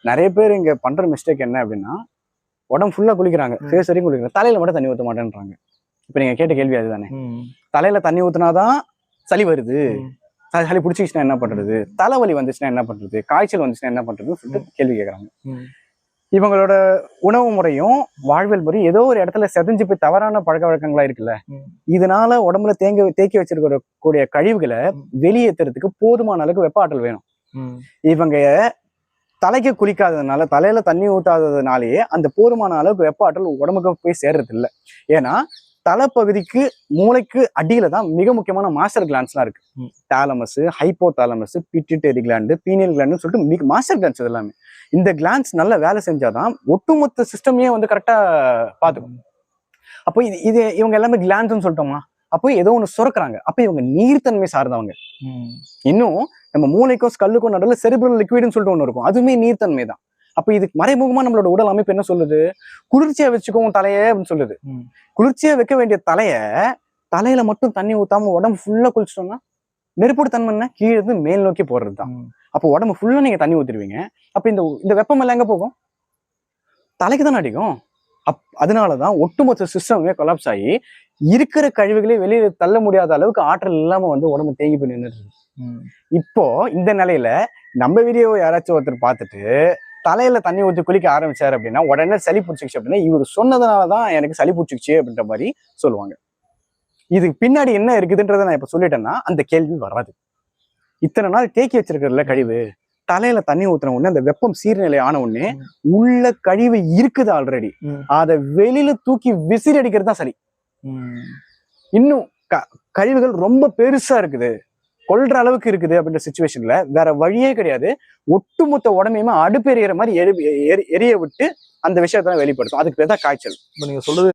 நிறைய பேர் இங்க பண்ற மிஸ்டேக் என்ன அப்படின்னா, உடம்பு ஃபுல்லா குளிக்கிறாங்க, ஃபேஸ் வரைக்கும் குளிக்கிறாங்க, தலையில மட்டும் தண்ணி ஊற்ற மாட்டேன்றாங்க. இப்ப நீங்க கேட்ட கேள்வி அதுதானே. தலையில தண்ணி ஊத்துனாதான் சளி வருது, சளி பிடிச்சிச்சுன்னா என்ன பண்றது, தலைவலி வந்துச்சுன்னா என்ன பண்றது, காய்ச்சல் வந்துச்சுன்னா என்ன பண்றதுன்னு சொல்லிட்டு கேள்வி கேட்கறாங்க. இவங்களோட உணவு முறையும் வாழ்வியல் முறையும் ஏதோ ஒரு இடத்துல செதஞ்சு போய் தவறான பழக்க வழக்கங்களா இருக்குல்ல, இதனால உடம்புல தேக்கி வச்சிருக்கிற கூடிய கழிவுகளை வெளியேற்றுறதுக்கு போதுமான அளவுக்கு வெப்ப ஆற்றல் வேணும். இவங்க தலைக்கு குளிக்காததுனால, தலையில தண்ணி ஊத்தாததுனாலேயே அந்த போதுமான அளவுக்கு வெப்ப ஆற்றல் உடம்புக்கு போய் சேர்றது இல்லை. ஏன்னா தலைப்பகுதிக்கு மூளைக்கு அடியில தான் மிக முக்கியமான மாஸ்டர் கிளாண்ட்ஸ்லாம் இருக்கு. Thalamus, hypothalamus, pituitary gland, pineal கிளாண்டுன்னு சொல்லிட்டு மாஸ்டர் கிளாண்ட்ஸ் எல்லாமே. இந்த கிளாண்ட்ஸ் நல்லா வேலை செஞ்சாதான் ஒட்டுமொத்த சிஸ்டமே வந்து கரெக்டா பாத்துக்கும். அப்போ இது இவங்க எல்லாமே கிளாண்ட்ஸ்ன்னு சொல்லிட்டோமா, அப்போ ஏதோ ஒண்ணு சுரக்குறாங்க. அப்ப இவங்க நீர்த்தன்மை சார்ந்தவங்க. இன்னும் நம்ம மூளைக்கும் ஸ்கல்லுக்கும் நடுவில் செரிப்ரல் லிக்விட்னு சொல்லிட்டு ஒண்ணு இருக்கும், அதுவுமே நீர்த்தன்மை தான். அப்ப இதுக்கு மறைமுகமா நம்மளோட உடல் அமைப்பு என்ன சொல்லுது, குளிர்ச்சியா வச்சுக்கோங்க தலைய அப்படின்னு சொல்லுது. குளிர்ச்சியா வைக்க வேண்டிய தலையில மட்டும் தண்ணி ஊத்தாம உடம்பு ஃபுல்லா குளிச்சிட்டோம்னா நெருப்போடு தன்மை கீழே இருந்து மேல் நோக்கி போடுறதுதான். அப்போ உடம்பு ஃபுல்லா நீங்க தண்ணி ஊத்திடுவீங்க. அப்ப இந்த வெப்பம் எல்லாம் எங்க போகும், தலைக்கு தானே அடிக்கும். அதனாலதான் ஒட்டுமொத்த சிஸ்டமே கொலாப்ஸ் ஆகி இருக்கிற கழிவுகளே வெளியே தள்ள முடியாத அளவுக்கு ஆற்றல் இல்லாம வந்து உடம்பு தேங்கி போய் நின்றுட்டு. இப்போ இந்த நிலையில நம்ம வீடியோ யாராச்சும் ஒருத்தர் பார்த்துட்டு தலையில தண்ணி ஊற்றி குளிக்க ஆரம்பிச்சாரு அப்படின்னா உடனே சளி பிடிச்சிச்சு அப்படின்னா இவர் சொன்னதுனாலதான் எனக்கு சளி பிடிச்சிச்சு அப்படின்ற மாதிரி சொல்லுவாங்க. இதுக்கு பின்னாடி என்ன இருக்குதுன்றதை நான் இப்ப சொல்லிட்டேன்னா அந்த கேள்வி வராது. இத்தனை நாள் தேக்கி வச்சிருக்கிறதுல கழிவு, தலையில தண்ணி ஊத்துன உடனே அந்த வெப்பம் சீர்நிலை ஆன உடனே உள்ள கழிவு இருக்குது ஆல்ரெடி, அதை வெளியில தூக்கி விசிறி அடிக்கிறது தான் சளி. இன்னும் கழிவுகள் ரொம்ப பெருசா இருக்குது, கொல்ற அளவுக்கு இருக்குது அப்படின்ற சிச்சுவேஷன்ல வேற வழியே கிடையாது. ஒட்டுமொத்த உடம்பையுமே அடுப்பு எறிகிற மாதிரி எரிய விட்டு அந்த விஷயத்தான் வெளிப்படுத்தும். அதுக்கு பேர் தான் காய்ச்சல். இப்ப நீங்க சொல்றது